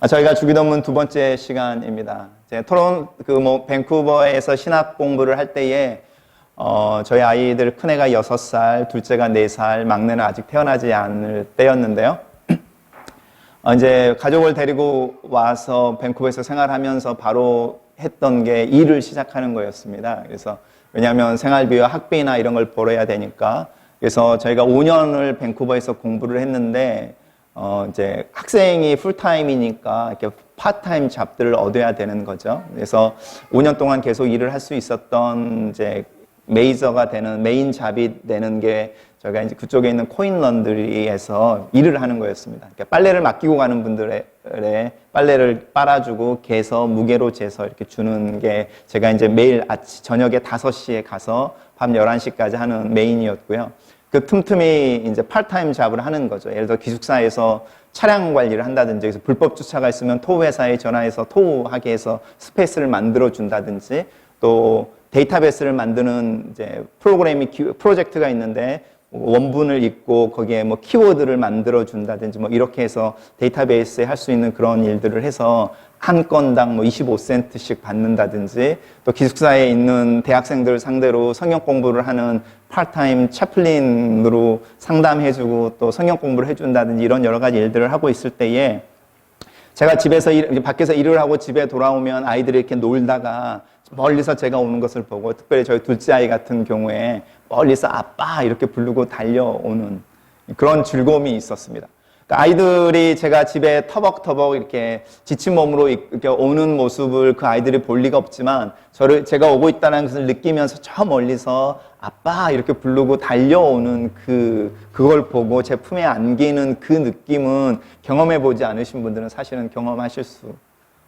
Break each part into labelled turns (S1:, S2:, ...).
S1: 저희가 주기도문 두 번째 시간입니다. 밴쿠버에서 신학 공부를 할 때에 저희 아이들 큰애가 6살, 둘째가 4살, 막내는 아직 태어나지 않을 때였는데요. 이제 가족을 데리고 와서 밴쿠버에서 생활하면서 바로 했던 게 일을 시작하는 거였습니다. 그래서 왜냐하면 생활비와 학비나 이런 걸 벌어야 되니까. 그래서 저희가 5년을 밴쿠버에서 공부를 했는데 이제 학생이 풀타임이니까 이렇게 파트타임 잡들을 얻어야 되는 거죠. 그래서 5년 동안 계속 일을 할 수 있었던 이제 메이저가 되는 메인 잡이 되는 게 저희가 이제 그쪽에 있는 코인 런드리에서 일을 하는 거였습니다. 그러니까 빨래를 맡기고 가는 분들의 빨래를 빨아주고 개서 무게로 재서 이렇게 주는 게 제가 이제 매일 저녁에 5시에 가서 밤 11시까지 하는 메인이었고요. 그 틈틈이 이제 파트타임 잡을 하는 거죠. 예를 들어 기숙사에서 차량 관리를 한다든지, 그래서 불법 주차가 있으면 토우회사에 전화해서 토우하게 해서 스페이스를 만들어 준다든지, 또 데이터베이스를 만드는 이제 프로젝트가 있는데 원본을 읽고 거기에 뭐 키워드를 만들어 준다든지 뭐 이렇게 해서 데이터베이스에 할 수 있는 그런 일들을 해서 한 건당 뭐 25센트씩 받는다든지, 또 기숙사에 있는 대학생들 상대로 성경 공부를 하는 파트타임 채플린으로 상담해주고 또 성경 공부를 해준다든지 이런 여러 가지 일들을 하고 있을 때에 제가 집에서 밖에서 일을 하고 집에 돌아오면 아이들이 이렇게 놀다가 멀리서 제가 오는 것을 보고, 특별히 저희 둘째 아이 같은 경우에 멀리서 아빠 이렇게 부르고 달려오는 그런 즐거움이 있었습니다. 그러니까 아이들이 제가 집에 터벅터벅 이렇게 지친 몸으로 이렇게 오는 모습을 그 아이들이 볼 리가 없지만 제가 오고 있다는 것을 느끼면서 저 멀리서 아빠 이렇게 부르고 달려오는 그걸 보고 제 품에 안기는 그 느낌은 경험해 보지 않으신 분들은 사실은 경험하실 수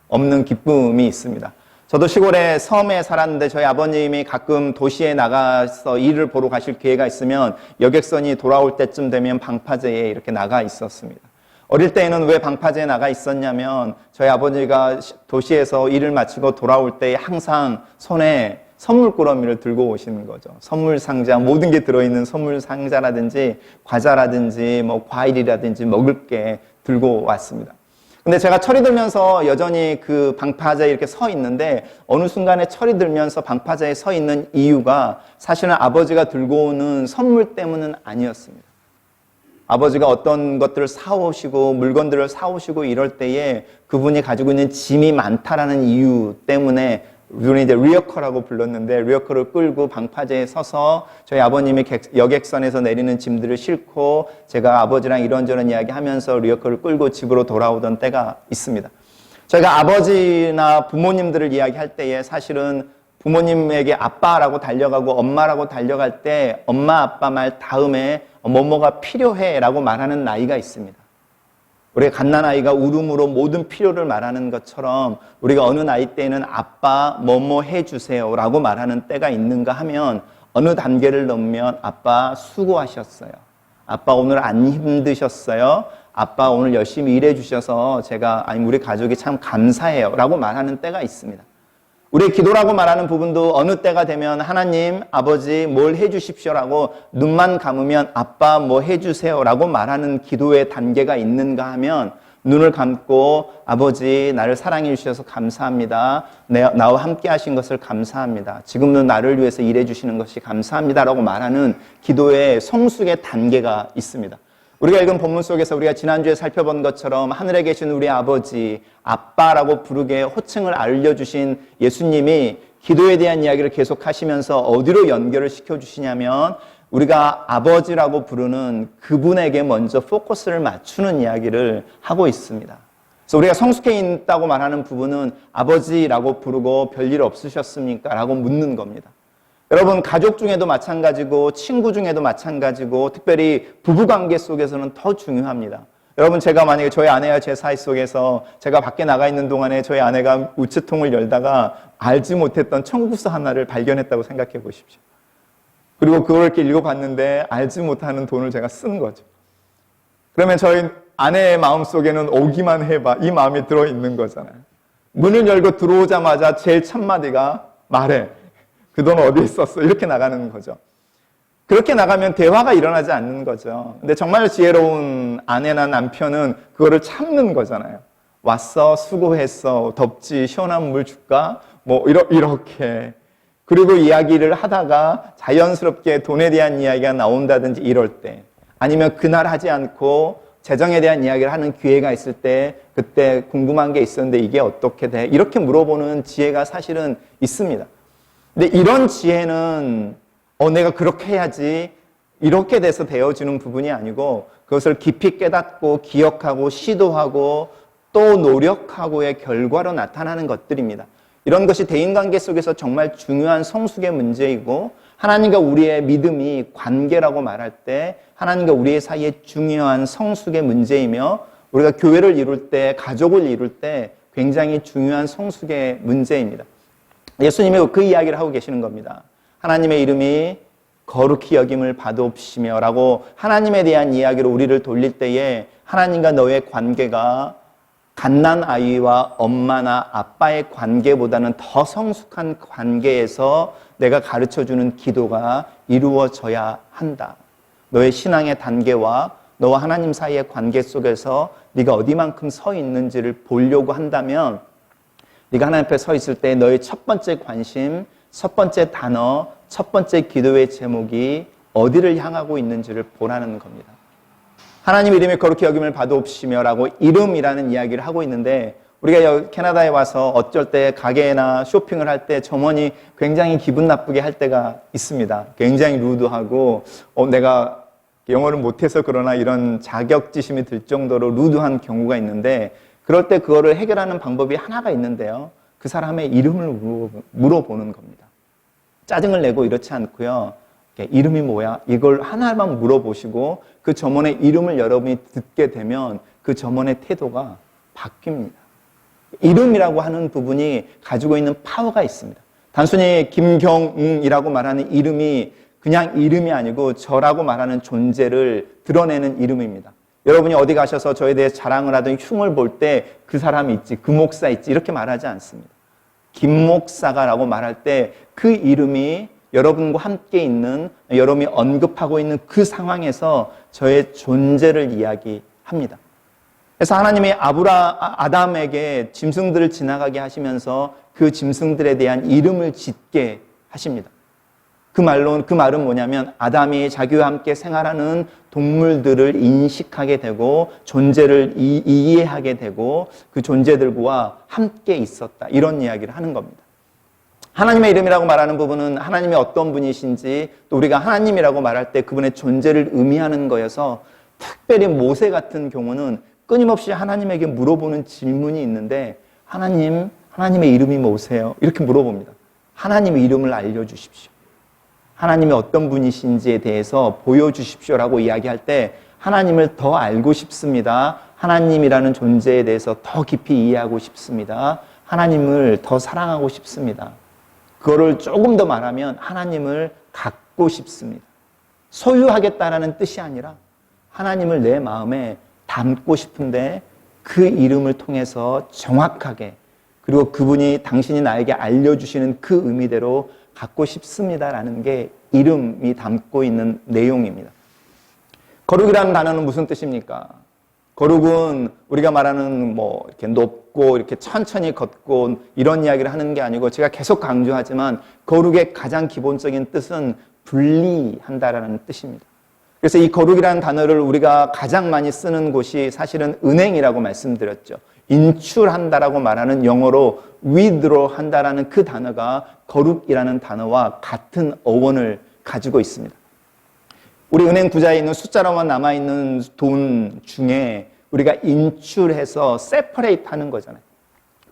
S1: 없는 기쁨이 있습니다. 저도 시골에 섬에 살았는데 저희 아버님이 가끔 도시에 나가서 일을 보러 가실 기회가 있으면 여객선이 돌아올 때쯤 되면 방파제에 이렇게 나가 있었습니다. 어릴 때에는 왜 방파제에 나가 있었냐면 저희 아버지가 도시에서 일을 마치고 돌아올 때 항상 손에 선물 꾸러미를 들고 오시는 거죠. 선물 상자, 모든 게 들어있는 선물 상자라든지 과자라든지 뭐 과일이라든지 먹을 게 들고 왔습니다. 근데 제가 철이 들면서 여전히 그 방파제에 이렇게 서 있는데 어느 순간에 철이 들면서 방파제에 서 있는 이유가 사실은 아버지가 들고 오는 선물 때문은 아니었습니다. 아버지가 어떤 것들을 사오시고 물건들을 사오시고 이럴 때에 그분이 가지고 있는 짐이 많다라는 이유 때문에 우리는 이제 리어커라고 불렀는데 리어커를 끌고 방파제에 서서 저희 아버님이 여객선에서 내리는 짐들을 싣고 제가 아버지랑 이런저런 이야기하면서 리어커를 끌고 집으로 돌아오던 때가 있습니다. 저희가 아버지나 부모님들을 이야기할 때에 사실은 부모님에게 아빠라고 달려가고 엄마라고 달려갈 때 엄마 아빠 말 다음에 뭐뭐가 필요해 라고 말하는 나이가 있습니다. 우리가 갓난아이가 울음으로 모든 필요를 말하는 것처럼 우리가 어느 나이 때에는 아빠 뭐뭐 해주세요 라고 말하는 때가 있는가 하면 어느 단계를 넘으면 아빠 수고하셨어요. 아빠 오늘 안 힘드셨어요. 아빠 오늘 열심히 일해 주셔서 우리 가족이 참 감사해요 라고 말하는 때가 있습니다. 우리의 기도라고 말하는 부분도 어느 때가 되면 하나님, 아버지 뭘 해주십시오라고 눈만 감으면 아빠 뭐 해주세요라고 말하는 기도의 단계가 있는가 하면 눈을 감고 아버지 나를 사랑해 주셔서 감사합니다. 나와 함께 하신 것을 감사합니다. 지금도 나를 위해서 일해 주시는 것이 감사합니다라고 말하는 기도의 성숙의 단계가 있습니다. 우리가 읽은 본문 속에서 우리가 지난주에 살펴본 것처럼 하늘에 계신 우리 아버지, 아빠라고 부르게 호칭을 알려주신 예수님이 기도에 대한 이야기를 계속 하시면서 어디로 연결을 시켜주시냐면 우리가 아버지라고 부르는 그분에게 먼저 포커스를 맞추는 이야기를 하고 있습니다. 그래서 우리가 성숙해 있다고 말하는 부분은 아버지라고 부르고 별일 없으셨습니까? 라고 묻는 겁니다. 여러분, 가족 중에도 마찬가지고 친구 중에도 마찬가지고 특별히 부부관계 속에서는 더 중요합니다. 여러분, 제가 만약에 저희 아내와 제 사이 속에서 제가 밖에 나가 있는 동안에 저희 아내가 우체통을 열다가 알지 못했던 청구서 하나를 발견했다고 생각해 보십시오. 그리고 그걸 이렇게 읽어봤는데 알지 못하는 돈을 제가 쓴 거죠. 그러면 저희 아내의 마음속에는 오기만 해봐 이 마음이 들어있는 거잖아요. 문을 열고 들어오자마자 제일 첫 마디가 말해. 그 돈 어디에 썼어? 이렇게 나가는 거죠. 그렇게 나가면 대화가 일어나지 않는 거죠. 근데 정말 지혜로운 아내나 남편은 그거를 참는 거잖아요. 왔어, 수고했어, 덥지, 시원한 물 줄까? 뭐 이렇게. 그리고 이야기를 하다가 자연스럽게 돈에 대한 이야기가 나온다든지 이럴 때, 아니면 그날 하지 않고 재정에 대한 이야기를 하는 기회가 있을 때 그때 궁금한 게 있었는데 이게 어떻게 돼? 이렇게 물어보는 지혜가 사실은 있습니다. 근데 이런 지혜는 내가 그렇게 해야지 이렇게 돼서 되어지는 부분이 아니고 그것을 깊이 깨닫고 기억하고 시도하고 또 노력하고의 결과로 나타나는 것들입니다. 이런 것이 대인관계 속에서 정말 중요한 성숙의 문제이고 하나님과 우리의 믿음이 관계라고 말할 때 하나님과 우리의 사이에 중요한 성숙의 문제이며 우리가 교회를 이룰 때, 가족을 이룰 때 굉장히 중요한 성숙의 문제입니다. 예수님이 그 이야기를 하고 계시는 겁니다. 하나님의 이름이 거룩히 여김을 받옵시며 라고 하나님에 대한 이야기로 우리를 돌릴 때에 하나님과 너의 관계가 갓난 아이와 엄마나 아빠의 관계보다는 더 성숙한 관계에서 내가 가르쳐주는 기도가 이루어져야 한다. 너의 신앙의 단계와 너와 하나님 사이의 관계 속에서 네가 어디만큼 서 있는지를 보려고 한다면 네가 하나님 앞에 서 있을 때 너의 첫 번째 관심, 첫 번째 단어, 첫 번째 기도의 제목이 어디를 향하고 있는지를 보라는 겁니다. 하나님 이름이 거룩히 여김을 받옵시며 라고 이름이라는 이야기를 하고 있는데 우리가 캐나다에 와서 어쩔 때 가게나 쇼핑을 할 때 점원이 굉장히 기분 나쁘게 할 때가 있습니다. 굉장히 루드하고 내가 영어를 못해서 그러나 이런 자격지심이 들 정도로 루드한 경우가 있는데 그럴 때 그거를 해결하는 방법이 하나가 있는데요. 그 사람의 이름을 물어보는 겁니다. 짜증을 내고 이렇지 않고요. 이름이 뭐야? 이걸 하나만 물어보시고 그 점원의 이름을 여러분이 듣게 되면 그 점원의 태도가 바뀝니다. 이름이라고 하는 부분이 가지고 있는 파워가 있습니다. 단순히 김경웅이라고 말하는 이름이 그냥 이름이 아니고 저라고 말하는 존재를 드러내는 이름입니다. 여러분이 어디 가셔서 저에 대해 자랑을 하든 흉을 볼 때 그 사람이 있지, 그 목사 있지 이렇게 말하지 않습니다. 김 목사가라고 말할 때 그 이름이 여러분과 함께 있는, 여러분이 언급하고 있는 그 상황에서 저의 존재를 이야기합니다. 그래서 하나님이 아담에게 짐승들을 지나가게 하시면서 그 짐승들에 대한 이름을 짓게 하십니다. 그 말은 뭐냐면 아담이 자기와 함께 생활하는 동물들을 인식하게 되고 존재를 이해하게 되고 그 존재들과 함께 있었다. 이런 이야기를 하는 겁니다. 하나님의 이름이라고 말하는 부분은 하나님이 어떤 분이신지 또 우리가 하나님이라고 말할 때 그분의 존재를 의미하는 거여서 특별히 모세 같은 경우는 끊임없이 하나님에게 물어보는 질문이 있는데 하나님의 이름이 뭐세요? 이렇게 물어봅니다. 하나님의 이름을 알려주십시오. 하나님이 어떤 분이신지에 대해서 보여주십시오라고 이야기할 때 하나님을 더 알고 싶습니다. 하나님이라는 존재에 대해서 더 깊이 이해하고 싶습니다. 하나님을 더 사랑하고 싶습니다. 그거를 조금 더 말하면 하나님을 갖고 싶습니다. 소유하겠다라는 뜻이 아니라 하나님을 내 마음에 담고 싶은데 그 이름을 통해서 정확하게 그리고 그분이 당신이 나에게 알려주시는 그 의미대로 갖고 싶습니다라는 게 이름이 담고 있는 내용입니다. 거룩이라는 단어는 무슨 뜻입니까? 거룩은 우리가 말하는 이렇게 높고 이렇게 천천히 걷고 이런 이야기를 하는 게 아니고 제가 계속 강조하지만 거룩의 가장 기본적인 뜻은 분리한다라는 뜻입니다. 그래서 이 거룩이라는 단어를 우리가 가장 많이 쓰는 곳이 사실은 은행이라고 말씀드렸죠. 인출한다라고 말하는 영어로 withdraw 한다라는 그 단어가 거룩이라는 단어와 같은 어원을 가지고 있습니다. 우리 은행 구자에 있는 숫자로만 남아있는 돈 중에 우리가 인출해서 separate 하는 거잖아요.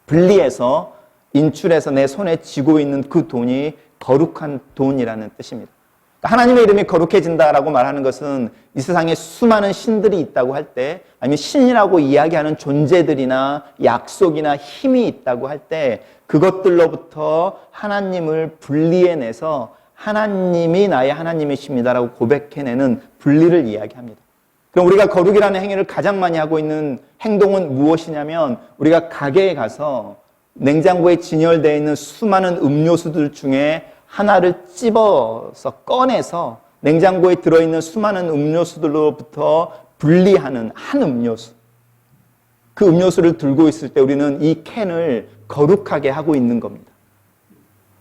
S1: 분리해서 인출해서 내 손에 쥐고 있는 그 돈이 거룩한 돈이라는 뜻입니다. 하나님의 이름이 거룩해진다라고 말하는 것은 이 세상에 수많은 신들이 있다고 할 때 아니면 신이라고 이야기하는 존재들이나 약속이나 힘이 있다고 할 때 그것들로부터 하나님을 분리해내서 하나님이 나의 하나님이십니다라고 고백해내는 분리를 이야기합니다. 그럼 우리가 거룩이라는 행위를 가장 많이 하고 있는 행동은 무엇이냐면 우리가 가게에 가서 냉장고에 진열되어 있는 수많은 음료수들 중에 하나를 찝어서 꺼내서 냉장고에 들어있는 수많은 음료수들로부터 분리하는 한 음료수. 그 음료수를 들고 있을 때 우리는 이 캔을 거룩하게 하고 있는 겁니다.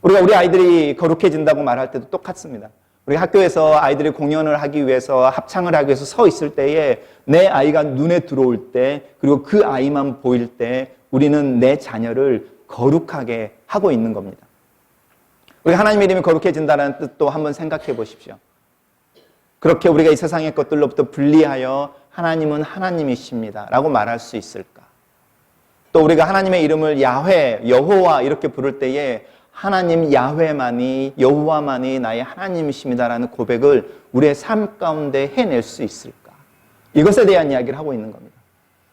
S1: 우리가 우리 아이들이 거룩해진다고 말할 때도 똑같습니다. 우리 학교에서 아이들이 공연을 하기 위해서 합창을 하기 위해서 서 있을 때에 내 아이가 눈에 들어올 때 그리고 그 아이만 보일 때 우리는 내 자녀를 거룩하게 하고 있는 겁니다. 우리 하나님 이름이 거룩해진다는 뜻도 한번 생각해 보십시오. 그렇게 우리가 이 세상의 것들로부터 분리하여 하나님은 하나님이십니다 라고 말할 수 있을까? 또 우리가 하나님의 이름을 야훼, 여호와 이렇게 부를 때에 하나님 야훼만이, 여호와만이 나의 하나님이십니다라는 고백을 우리의 삶 가운데 해낼 수 있을까? 이것에 대한 이야기를 하고 있는 겁니다.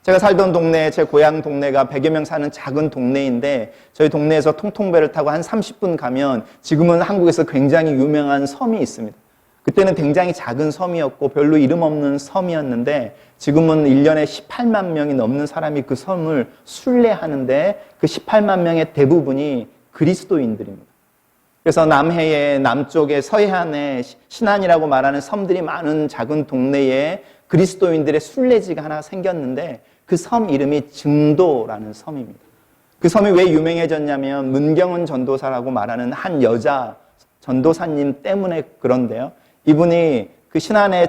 S1: 제가 살던 동네, 제 고향 동네가 100여 명 사는 작은 동네인데 저희 동네에서 통통배를 타고 한 30분 가면 지금은 한국에서 굉장히 유명한 섬이 있습니다. 그때는 굉장히 작은 섬이었고 별로 이름 없는 섬이었는데 지금은 1년에 18만 명이 넘는 사람이 그 섬을 순례하는데 그 18만 명의 대부분이 그리스도인들입니다. 그래서 남해의 남쪽에 서해안에 신안이라고 말하는 섬들이 많은 작은 동네에 그리스도인들의 순례지가 하나 생겼는데 그 섬 이름이 증도라는 섬입니다. 그 섬이 왜 유명해졌냐면 문경은 전도사라고 말하는 한 여자 전도사님 때문에 그런데요. 이분이 그 신안에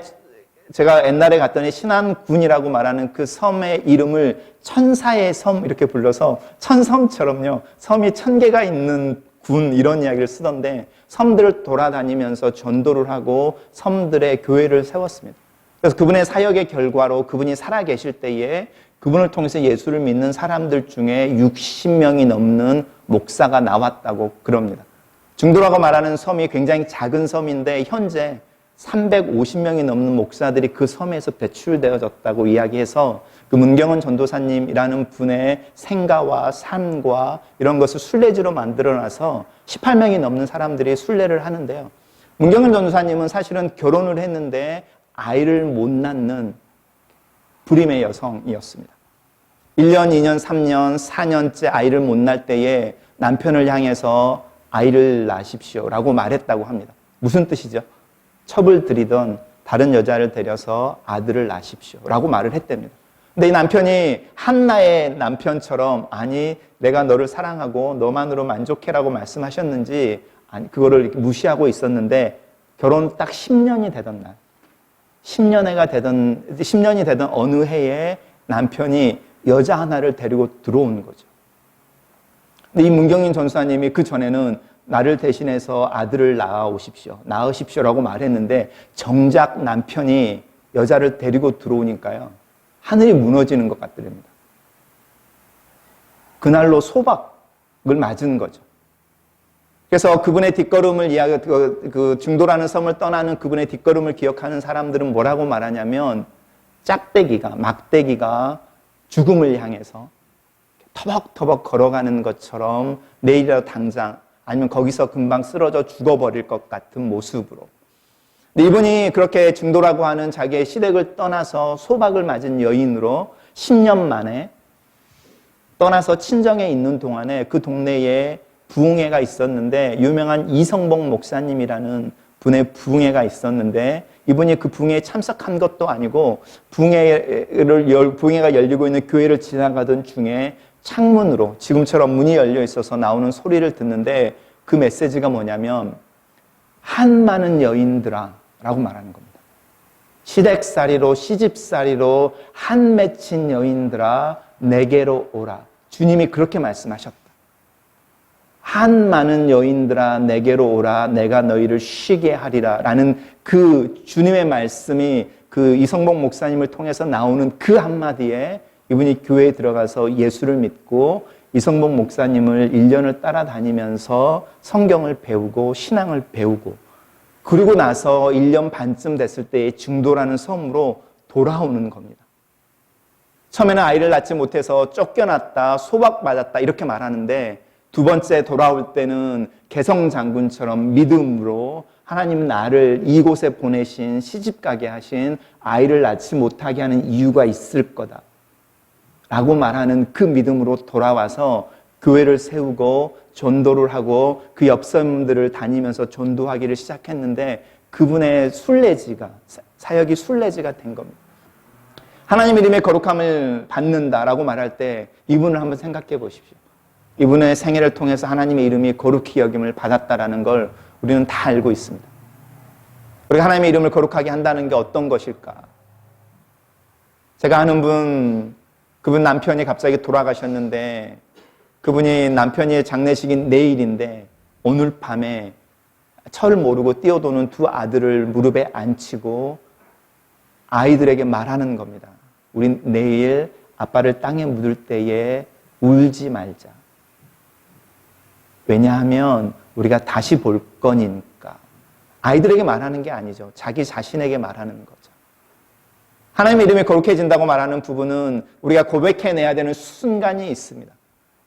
S1: 제가 옛날에 갔더니 신안군이라고 말하는 그 섬의 이름을 천사의 섬 이렇게 불러서 천섬처럼요. 섬이 1000개가 있는 군 이런 이야기를 쓰던데 섬들을 돌아다니면서 전도를 하고 섬들의 교회를 세웠습니다. 그래서 그분의 사역의 결과로 그분이 살아계실 때에 그분을 통해서 예수를 믿는 사람들 중에 60명이 넘는 목사가 나왔다고 그럽니다. 증도라고 말하는 섬이 굉장히 작은 섬인데 현재 350명이 넘는 목사들이 그 섬에서 배출되어졌다고 이야기해서 그 문경은 전도사님이라는 분의 생가와 삶과 이런 것을 순례지로 만들어놔서 18명이 넘는 사람들이 순례를 하는데요. 문경은 전도사님은 사실은 결혼을 했는데 아이를 못 낳는 불임의 여성이었습니다. 1년, 2년, 3년, 4년째 아이를 못 낳을 때에 남편을 향해서 아이를 낳으십시오라고 말했다고 합니다. 무슨 뜻이죠? 첩을 들이던 다른 여자를 데려서 아들을 낳으십시오라고 말을 했답니다. 근데 이 남편이 한나의 남편처럼 아니 내가 너를 사랑하고 너만으로 만족해라고 말씀하셨는지 아니 그거를 무시하고 있었는데 결혼 딱 10년이 되던 날 10년이 되던 어느 해에 남편이 여자 하나를 데리고 들어온 거죠. 근데 이 문경인 전사님이 그 전에는 나를 대신해서 아들을 낳으십시오라고 말했는데 정작 남편이 여자를 데리고 들어오니까요. 하늘이 무너지는 것 같더랍니다. 그날로 소박을 맞은 거죠. 그래서 그분의 뒷걸음을 그 중도라는 섬을 떠나는 그분의 뒷걸음을 기억하는 사람들은 뭐라고 말하냐면 막대기가 죽음을 향해서 터벅터벅 걸어가는 것처럼 내일이라도 당장 아니면 거기서 금방 쓰러져 죽어버릴 것 같은 모습으로. 근데 이분이 그렇게 중도라고 하는 자기의 시댁을 떠나서 소박을 맞은 여인으로 10년 만에 떠나서 친정에 있는 동안에 그 동네에 부흥회가 있었는데 유명한 이성복 목사님이라는 분의 부흥회가 있었는데 이분이 그 부흥회에 참석한 것도 아니고 부흥회가 열리고 있는 교회를 지나가던 중에 창문으로 지금처럼 문이 열려 있어서 나오는 소리를 듣는데 그 메시지가 뭐냐면 한 많은 여인들아 라고 말하는 겁니다. 시댁살이로 시집살이로 한 맺힌 여인들아 내게로 오라. 주님이 그렇게 말씀하셨다. 한 많은 여인들아 내게로 오라 내가 너희를 쉬게 하리라 라는 그 주님의 말씀이 그 이성복 목사님을 통해서 나오는 그 한마디에 이분이 교회에 들어가서 예수를 믿고 이성복 목사님을 1년을 따라다니면서 성경을 배우고 신앙을 배우고 그리고 나서 1년 반쯤 됐을 때에 중도라는 섬으로 돌아오는 겁니다. 처음에는 아이를 낳지 못해서 쫓겨났다, 소박받았다 이렇게 말하는데 두 번째 돌아올 때는 개성장군처럼 믿음으로 하나님은 나를 이곳에 보내신 시집가게 하신 아이를 낳지 못하게 하는 이유가 있을 거다 라고 말하는 그 믿음으로 돌아와서 교회를 세우고 전도를 하고 그 옆섬들을 다니면서 전도하기를 시작했는데 그분의 순례지가 사역이 순례지가 된 겁니다. 하나님 이름의 거룩함을 받는다라고 말할 때 이분을 한번 생각해 보십시오. 이분의 생애를 통해서 하나님의 이름이 거룩히 여김을 받았다라는 걸 우리는 다 알고 있습니다. 우리가 하나님의 이름을 거룩하게 한다는 게 어떤 것일까? 제가 아는 그분 남편이 갑자기 돌아가셨는데 그분이 남편이 장례식이 내일인데 오늘 밤에 철 모르고 뛰어도는 두 아들을 무릎에 앉히고 아이들에게 말하는 겁니다. 우린 내일 아빠를 땅에 묻을 때에 울지 말자. 왜냐하면 우리가 다시 볼 거니까. 아이들에게 말하는 게 아니죠. 자기 자신에게 말하는 거죠. 하나님의 이름이 거룩해진다고 말하는 부분은 우리가 고백해내야 되는 순간이 있습니다.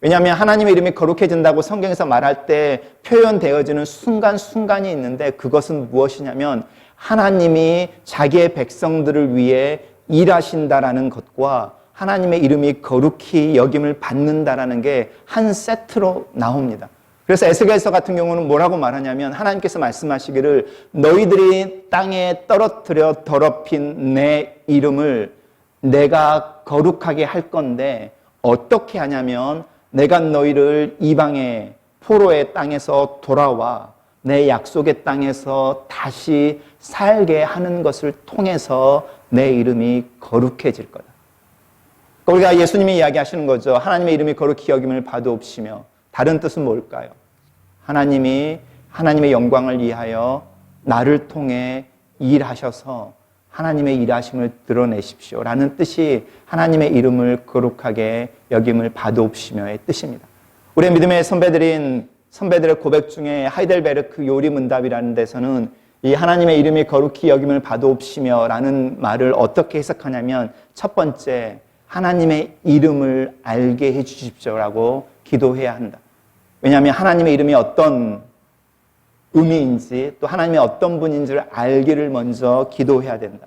S1: 왜냐하면 하나님의 이름이 거룩해진다고 성경에서 말할 때 표현되어지는 순간이 있는데 그것은 무엇이냐면 하나님이 자기의 백성들을 위해 일하신다라는 것과 하나님의 이름이 거룩히 여김을 받는다라는 게 한 세트로 나옵니다. 그래서 에스겔서 같은 경우는 뭐라고 말하냐면 하나님께서 말씀하시기를 너희들이 땅에 떨어뜨려 더럽힌 내 이름을 내가 거룩하게 할 건데 어떻게 하냐면 내가 너희를 이방의 포로의 땅에서 돌아와 내 약속의 땅에서 다시 살게 하는 것을 통해서 내 이름이 거룩해질 거다. 우리가 예수님이 이야기하시는 거죠. 하나님의 이름이 거룩히 여김을 받으옵시며 다른 뜻은 뭘까요? 하나님이 하나님의 영광을 위하여 나를 통해 일하셔서 하나님의 일하심을 드러내십시오 라는 뜻이 하나님의 이름을 거룩하게 여김을 받으옵시며의 뜻입니다. 우리의 믿음의 선배들의 고백 중에 하이델베르크 요리문답이라는 데서는 이 하나님의 이름이 거룩히 여김을 받으옵시며 라는 말을 어떻게 해석하냐면 첫 번째, 하나님의 이름을 알게 해 주십시오라고 기도해야 한다. 왜냐하면 하나님의 이름이 어떤 의미인지 또 하나님이 어떤 분인지를 알기를 먼저 기도해야 된다.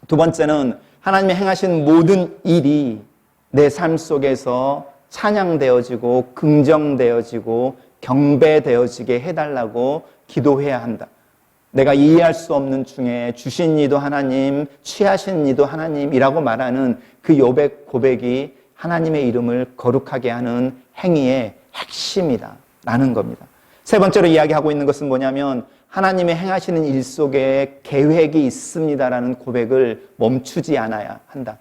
S1: 두 번째는 하나님이 행하신 모든 일이 내 삶 속에서 찬양되어지고 긍정되어지고 경배되어지게 해달라고 기도해야 한다. 내가 이해할 수 없는 중에 주신 이도 하나님, 취하신 이도 하나님이라고 말하는 그 고백이 하나님의 이름을 거룩하게 하는 행위의 핵심이다 라는 겁니다. 세 번째로 이야기하고 있는 것은 뭐냐면 하나님의 행하시는 일 속에 계획이 있습니다라는 고백을 멈추지 않아야 한다.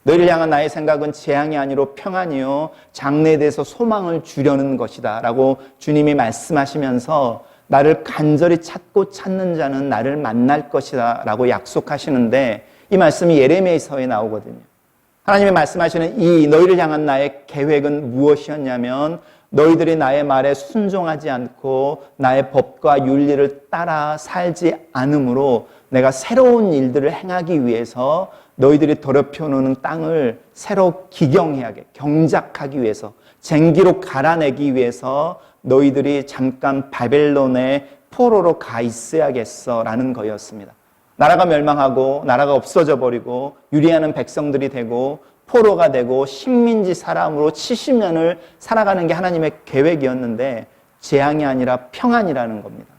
S1: 너희를 향한 나의 생각은 재앙이 아니로 평안이요 장래에 대해서 소망을 주려는 것이다 라고 주님이 말씀하시면서 나를 간절히 찾는 자는 나를 만날 것이다 라고 약속하시는데 이 말씀이 예레미야서에 나오거든요. 하나님이 말씀하시는 이 너희를 향한 나의 계획은 무엇이었냐면 너희들이 나의 말에 순종하지 않고 나의 법과 윤리를 따라 살지 않으므로 내가 새로운 일들을 행하기 위해서 너희들이 더럽혀 놓는 땅을 새로 기경하게 경작하기 위해서 쟁기로 갈아내기 위해서 너희들이 잠깐 바벨론의 포로로 가 있어야겠어라는 거였습니다. 나라가 멸망하고 나라가 없어져 버리고 유리하는 백성들이 되고 포로가 되고 식민지 사람으로 70년을 살아가는 게 하나님의 계획이었는데 재앙이 아니라 평안이라는 겁니다.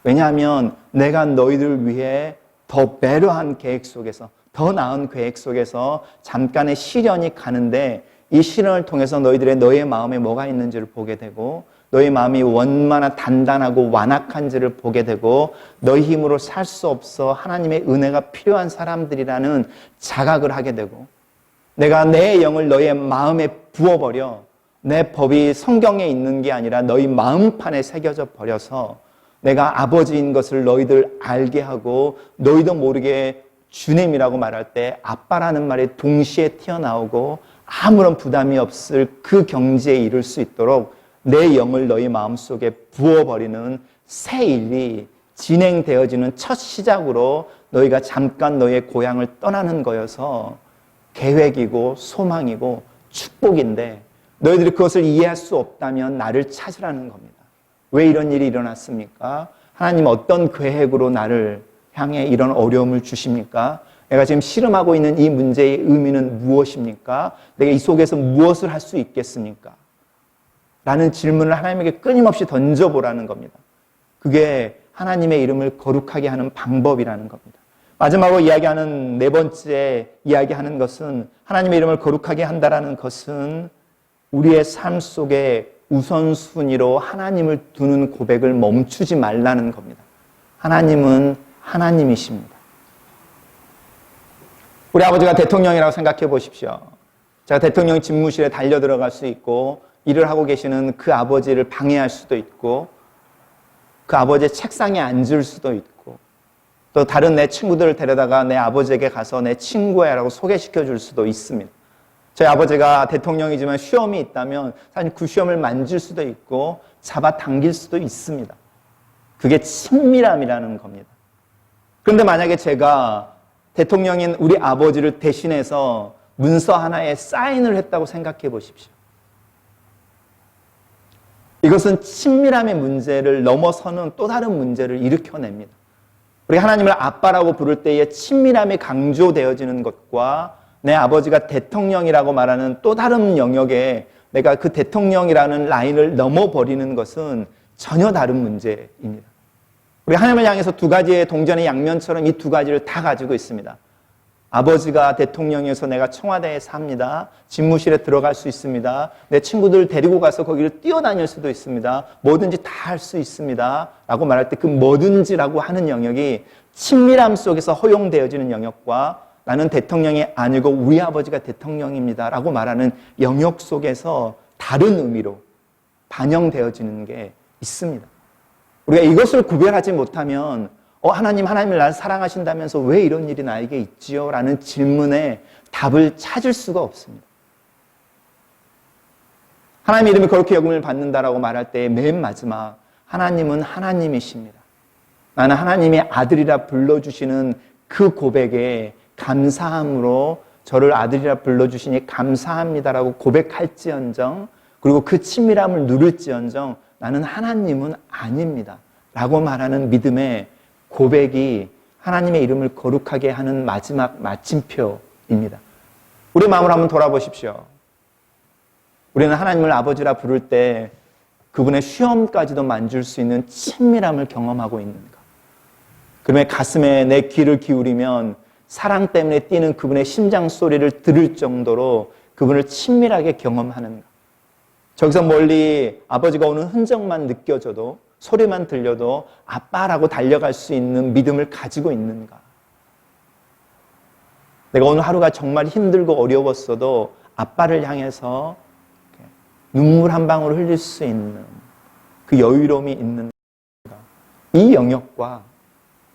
S1: 왜냐하면 내가 너희들을 위해 더 배려한 계획 속에서 더 나은 계획 속에서 잠깐의 시련이 가는데 이 시련을 통해서 너의 마음에 뭐가 있는지를 보게 되고 너희 마음이 얼마나 단단하고 완악한지를 보게 되고 너희 힘으로 살 수 없어 하나님의 은혜가 필요한 사람들이라는 자각을 하게 되고 내가 내 영을 너의 마음에 부어버려 내 법이 성경에 있는 게 아니라 너희 마음판에 새겨져 버려서 내가 아버지인 것을 너희들 알게 하고 너희도 모르게 주님이라고 말할 때 아빠라는 말이 동시에 튀어나오고 아무런 부담이 없을 그 경지에 이를 수 있도록 내 영을 너희 마음속에 부어버리는 새 일이 진행되어지는 첫 시작으로 너희가 잠깐 너의 고향을 떠나는 거여서 계획이고 소망이고 축복인데 너희들이 그것을 이해할 수 없다면 나를 찾으라는 겁니다. 왜 이런 일이 일어났습니까? 하나님 어떤 계획으로 나를 향해 이런 어려움을 주십니까? 내가 지금 씨름하고 있는 이 문제의 의미는 무엇입니까? 내가 이 속에서 무엇을 할 수 있겠습니까? 라는 질문을 하나님에게 끊임없이 던져보라는 겁니다. 그게 하나님의 이름을 거룩하게 하는 방법이라는 겁니다. 마지막으로 이야기하는 네 번째 이야기하는 것은 하나님의 이름을 거룩하게 한다라는 것은 우리의 삶 속에 우선순위로 하나님을 두는 고백을 멈추지 말라는 겁니다. 하나님은 하나님이십니다. 우리 아버지가 대통령이라고 생각해 보십시오. 제가 대통령 집무실에 달려 들어갈 수 있고 일을 하고 계시는 그 아버지를 방해할 수도 있고 그 아버지의 책상에 앉을 수도 있고 또 다른 내 친구들을 데려다가 내 아버지에게 가서 내 친구야라고 소개시켜 줄 수도 있습니다. 저희 아버지가 대통령이지만 시험이 있다면 사실 그 시험을 만질 수도 있고 잡아당길 수도 있습니다. 그게 친밀함이라는 겁니다. 그런데 만약에 제가 대통령인 우리 아버지를 대신해서 문서 하나에 사인을 했다고 생각해 보십시오. 이것은 친밀함의 문제를 넘어서는 또 다른 문제를 일으켜냅니다. 우리 하나님을 아빠라고 부를 때에 친밀함이 강조되어지는 것과 내 아버지가 대통령이라고 말하는 또 다른 영역에 내가 그 대통령이라는 라인을 넘어버리는 것은 전혀 다른 문제입니다. 우리 하나님을 향해서 두 가지의 동전의 양면처럼 이 두 가지를 다 가지고 있습니다. 아버지가 대통령이어서 내가 청와대에 삽니다. 집무실에 들어갈 수 있습니다. 내 친구들 데리고 가서 거기를 뛰어다닐 수도 있습니다. 뭐든지 다 할 수 있습니다. 라고 말할 때 그 뭐든지라고 하는 영역이 친밀함 속에서 허용되어지는 영역과 나는 대통령이 아니고 우리 아버지가 대통령입니다. 라고 말하는 영역 속에서 다른 의미로 반영되어지는 게 있습니다. 우리가 이것을 구별하지 못하면 하나님을 나를 사랑하신다면서 왜 이런 일이 나에게 있지요? 라는 질문에 답을 찾을 수가 없습니다. 하나님의 이름이 거룩히 여김을 받는다라고 말할 때 맨 마지막 하나님은 하나님이십니다. 나는 하나님의 아들이라 불러주시는 그 고백에 감사함으로 저를 아들이라 불러주시니 감사합니다라고 고백할지언정 그리고 그 친밀함을 누릴지언정 나는 하나님은 아닙니다. 라고 말하는 믿음의 고백이 하나님의 이름을 거룩하게 하는 마지막 마침표입니다. 우리 마음을 한번 돌아보십시오. 우리는 하나님을 아버지라 부를 때 그분의 시험까지도 만질 수 있는 친밀함을 경험하고 있는가? 그러면 가슴에 내 귀를 기울이면 사랑 때문에 뛰는 그분의 심장 소리를 들을 정도로 그분을 친밀하게 경험하는가? 저기서 멀리 아버지가 오는 흔적만 느껴져도 소리만 들려도 아빠라고 달려갈 수 있는 믿음을 가지고 있는가? 내가 오늘 하루가 정말 힘들고 어려웠어도 아빠를 향해서 눈물 한 방울 흘릴 수 있는 그 여유로움이 있는가? 이 영역과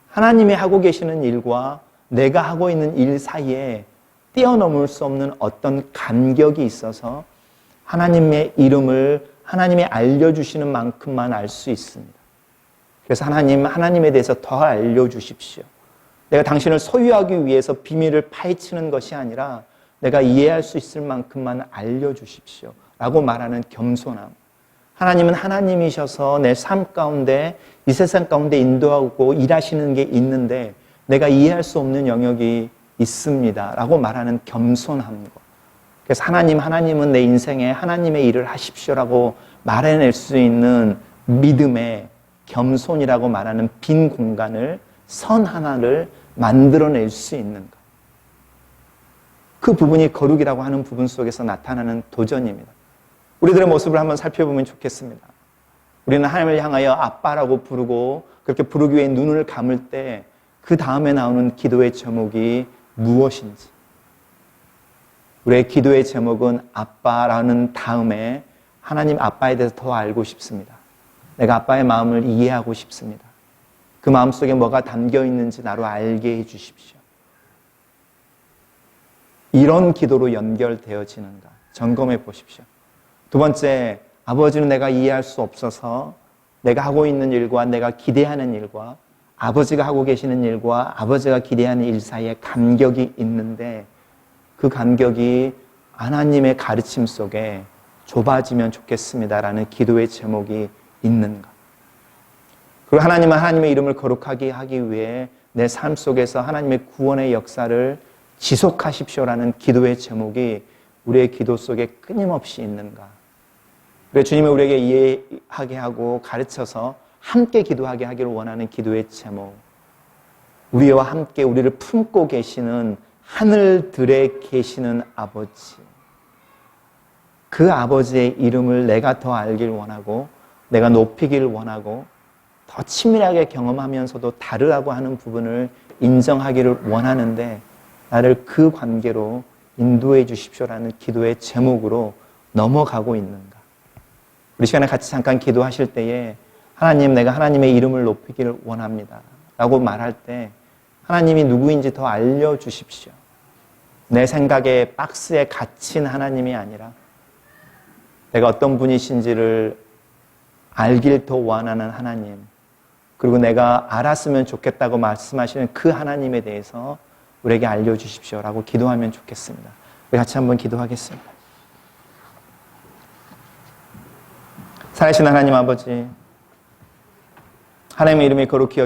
S1: 하나님이 하고 계시는 일과 내가 하고 있는 일 사이에 뛰어넘을 수 없는 어떤 간격이 있어서 하나님의 이름을 하나님이 알려주시는 만큼만 알 수 있습니다. 그래서 하나님에 대해서 더 알려주십시오. 내가 당신을 소유하기 위해서 비밀을 파헤치는 것이 아니라 내가 이해할 수 있을 만큼만 알려주십시오. 라고 말하는 겸손함. 하나님은 하나님이셔서 내 삶 가운데 이 세상 가운데 인도하고 일하시는 게 있는데 내가 이해할 수 없는 영역이 있습니다. 라고 말하는 겸손함과 그래서 하나님은 내 인생에 하나님의 일을 하십시오라고 말해낼 수 있는 믿음의 겸손이라고 말하는 빈 공간을 선 하나를 만들어낼 수 있는가? 그 부분이 거룩이라고 하는 부분 속에서 나타나는 도전입니다. 우리들의 모습을 한번 살펴보면 좋겠습니다. 우리는 하나님을 향하여 아빠라고 부르고 그렇게 부르기 위해 눈을 감을 때 그 다음에 나오는 기도의 제목이 무엇인지 우리의 기도의 제목은 아빠라는 다음에 하나님 아빠에 대해서 더 알고 싶습니다. 내가 아빠의 마음을 이해하고 싶습니다. 그 마음속에 뭐가 담겨 있는지 나로 알게 해 주십시오. 이런 기도로 연결되어지는가 점검해 보십시오. 두 번째, 아버지는 내가 이해할 수 없어서 내가 하고 있는 일과 내가 기대하는 일과 아버지가 하고 계시는 일과 아버지가 기대하는 일 사이에 간격이 있는데 그 간격이 하나님의 가르침 속에 좁아지면 좋겠습니다라는 기도의 제목이 있는가? 그리고 하나님은 하나님의 이름을 거룩하게 하기 위해 내 삶 속에서 하나님의 구원의 역사를 지속하십시오라는 기도의 제목이 우리의 기도 속에 끊임없이 있는가? 그래 주님이 우리에게 이해하게 하고 가르쳐서 함께 기도하게 하기를 원하는 기도의 제목. 우리와 함께 우리를 품고 계시는 하늘들에 계시는 아버지. 그 아버지의 이름을 내가 더 알길 원하고 내가 높이길 원하고 더 친밀하게 경험하면서도 다르다고 하는 부분을 인정하기를 원하는데 나를 그 관계로 인도해 주십시오라는 기도의 제목으로 넘어가고 있는가. 우리 시간에 같이 잠깐 기도하실 때에 하나님, 내가 하나님의 이름을 높이기를 원합니다 라고 말할 때 하나님이 누구인지 더 알려주십시오. 내 생각의 박스에 갇힌 하나님이 아니라 내가 어떤 분이신지를 알길 더 원하는 하나님, 그리고 내가 알았으면 좋겠다고 말씀하시는 그 하나님에 대해서 우리에게 알려주십시오라고 기도하면 좋겠습니다. 우리 같이 한번 기도하겠습니다. 살아계신 하나님 아버지, 하나님의 이름이 거룩히